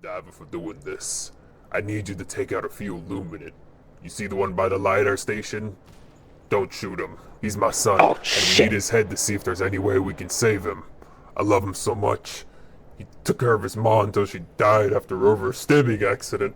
Diver, for doing this. I need you to take out a few illuminate. You see the one by the LiDAR station? Don't shoot him. He's my son. Oh, and shit. we need his head to see if there's any way we can save him. I love him so much. He took care of his mom until she died after a reverse stabbing accident.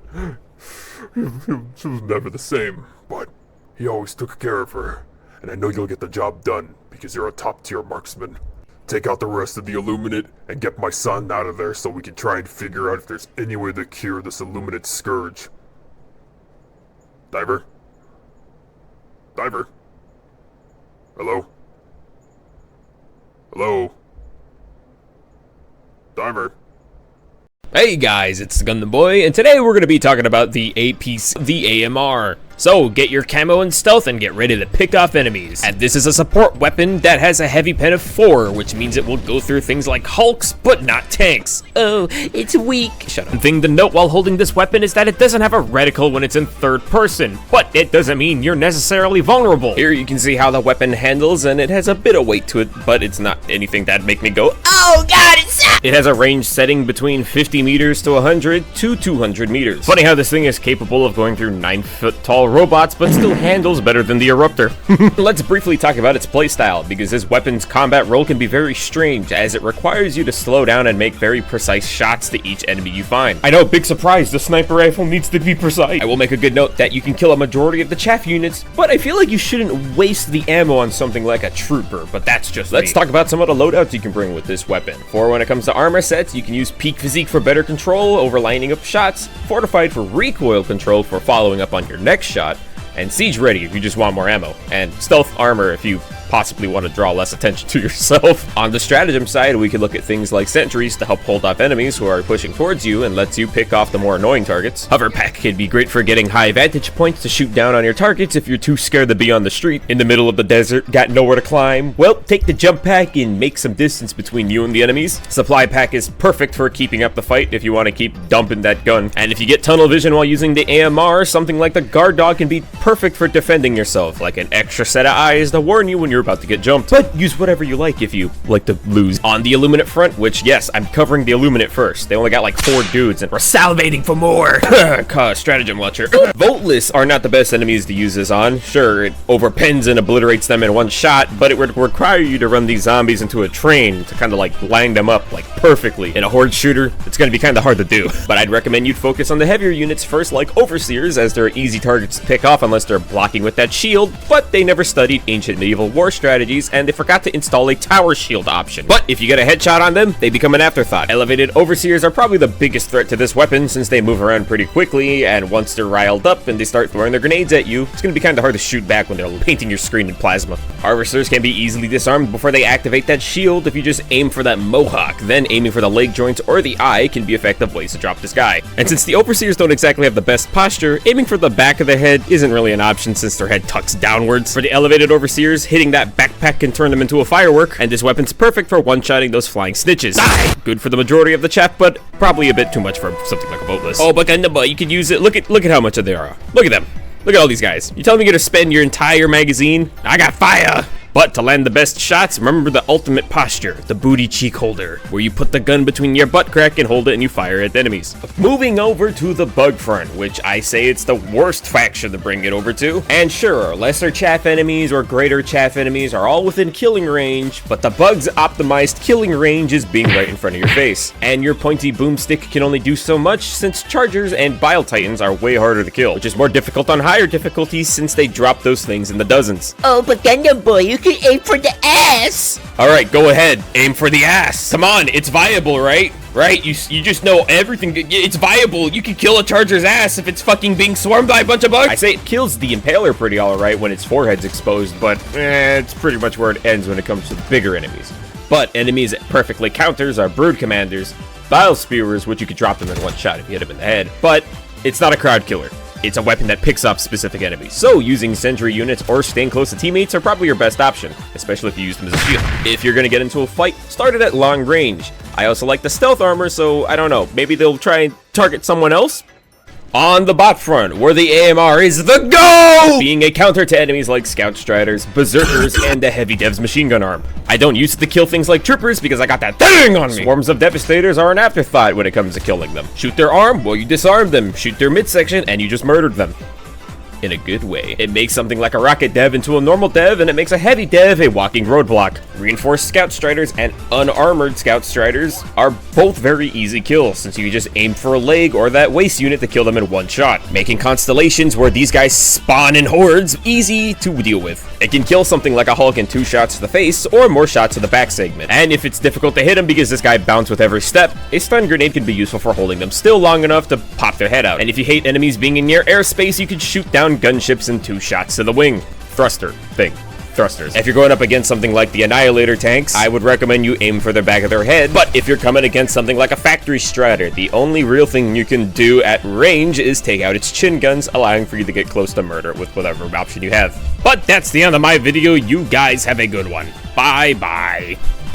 She was never the same, but he always took care of her. And I know you'll get the job done, because you're a top-tier marksman. Take out the rest of the illuminate and get my son out of there so we can try and figure out if there's any way to cure this illuminate scourge. Diver? Diver? Hello? Hello? Diver? Hey guys, it's the Gundam Boy, and today we're going to be talking about the APC, the AMR. So, get your camo and stealth and get ready to pick off enemies. And this is a support weapon that has a heavy pen of 4, which means it will go through things like hulks, but not tanks. Oh, it's weak. Shut up. The thing to note while holding this weapon is that it doesn't have a reticle when it's in third person, but it doesn't mean you're necessarily vulnerable. Here you can see how the weapon handles, and it has a bit of weight to it, but it's not anything that'd make me go, oh god, it's sad. It has a range setting between 50 meters to 100 to 200 meters. Funny how this thing is capable of going through 9-foot tall robots, but still handles better than the Eruptor. Let's briefly talk about its playstyle, because this weapon's combat role can be very strange, as it requires you to slow down and make very precise shots to each enemy you find. I know, big surprise, the sniper rifle needs to be precise. I will make a good note that you can kill a majority of the chaff units, but I feel like you shouldn't waste the ammo on something like a trooper, but that's just Let's talk about some of the loadouts you can bring with this weapon. For when it comes to armor sets, you can use peak physique for better control over lining up shots, fortified for recoil control for following up on your next shot, and siege ready if you just want more ammo, and stealth armor if you possibly want to draw less attention to yourself. On the stratagem side, we could look at things like sentries to help hold off enemies who are pushing towards you and lets you pick off the more annoying targets. Hover pack can be great for getting high vantage points to shoot down on your targets if you're too scared to be on the street. In the middle of the desert, got nowhere to climb? Well, take the jump pack and make some distance between you and the enemies. Supply pack is perfect for keeping up the fight if you want to keep dumping that gun. And if you get tunnel vision while using the AMR, something like the guard dog can be perfect for defending yourself, like an extra set of eyes to warn you when you're about to get jumped. But use whatever you like if you like to lose. On the illuminate front, which yes, I'm covering the illuminate first. They only got like 4 dudes and we're salivating for more. Stratagem watcher. Voltless are not the best enemies to use this on. Sure, it overpens and obliterates them in one shot, but it would require you to run these zombies into a train to kind of like line them up like perfectly. In a horde shooter, it's going to be kind of hard to do. But I'd recommend you'd focus on the heavier units first, like overseers, as they're easy targets to pick off unless they're blocking with that shield, but they never studied ancient medieval war strategies and they forgot to install a tower shield option. But if you get a headshot on them, they become an afterthought. Elevated overseers are probably the biggest threat to this weapon since they move around pretty quickly, and once they're riled up and they start throwing their grenades at you, it's going to be kind of hard to shoot back when they're painting your screen in plasma. Harvesters can be easily disarmed before they activate that shield if you just aim for that mohawk. Then aiming for the leg joints or the eye can be effective ways to drop this guy. And since the overseers don't exactly have the best posture, aiming for the back of the head isn't really an option since their head tucks downwards. For the elevated overseers, hitting that backpack can turn them into a firework, and this weapon's perfect for one-shotting those flying snitches. Die! Good for the majority of the chaff, but probably a bit too much for something like a Voltless. Oh, but Gundam, you could use it. Look at how much of they are. Look at them. Look at all these guys. You telling me you're gonna spend your entire magazine? I got fire! But to land the best shots, remember the ultimate posture, the booty cheek holder, where you put the gun between your butt crack and hold it and you fire at enemies. Moving over to the bug front, which I say it's the worst faction to bring it over to. And sure, lesser chaff enemies or greater chaff enemies are all within killing range, but the bug's optimized killing range is being right in front of your face. And your pointy boomstick can only do so much since chargers and bile titans are way harder to kill, which is more difficult on higher difficulties since they drop those things in the dozens. Oh, but Gundam Boy, you can aim for the ass! Alright, go ahead. Aim for the ass. Come on, it's viable, right? Right? You just know everything. It's viable. You can kill a charger's ass if it's fucking being swarmed by a bunch of bugs. I say it kills the impaler pretty alright when its forehead's exposed, but it's pretty much where it ends when it comes to the bigger enemies. But enemies it perfectly counters are brood commanders, bile spewers, which you could drop them in one shot if you hit them in the head, but it's not a crowd killer. It's a weapon that picks off specific enemies. So using sentry units or staying close to teammates are probably your best option, especially if you use them as a shield. If you're gonna get into a fight, start it at long range. I also like the stealth armor, so I don't know, maybe they'll try and target someone else? On the bot front, where the AMR is the GO! Being a counter to enemies like Scout Striders, Berserkers, and the Heavy Dev's machine gun arm. I don't use it to kill things like Troopers because I got that thing on me! Swarms of Devastators are an afterthought when it comes to killing them. Shoot their arm, well you disarmed them. Shoot their midsection, and you just murdered them. In a good way. It makes something like a rocket dev into a normal dev, and it makes a heavy dev a walking roadblock. Reinforced Scout Striders and unarmored Scout Striders are both very easy kills, since you can just aim for a leg or that waist unit to kill them in one shot, making constellations where these guys spawn in hordes easy to deal with. It can kill something like a Hulk in 2 shots to the face, or more shots to the back segment. And if it's difficult to hit him because this guy bounced with every step, a stun grenade can be useful for holding them still long enough to pop their head out. And if you hate enemies being in your airspace, you can shoot down gunships in 2 shots to the wing. Thruster thing. Thrusters. If you're going up against something like the Annihilator tanks, I would recommend you aim for the back of their head. But if you're coming against something like a Factory Strider, the only real thing you can do at range is take out its chin guns, allowing for you to get close to murder with whatever option you have. But that's the end of my video. You guys have a good one. Bye-bye.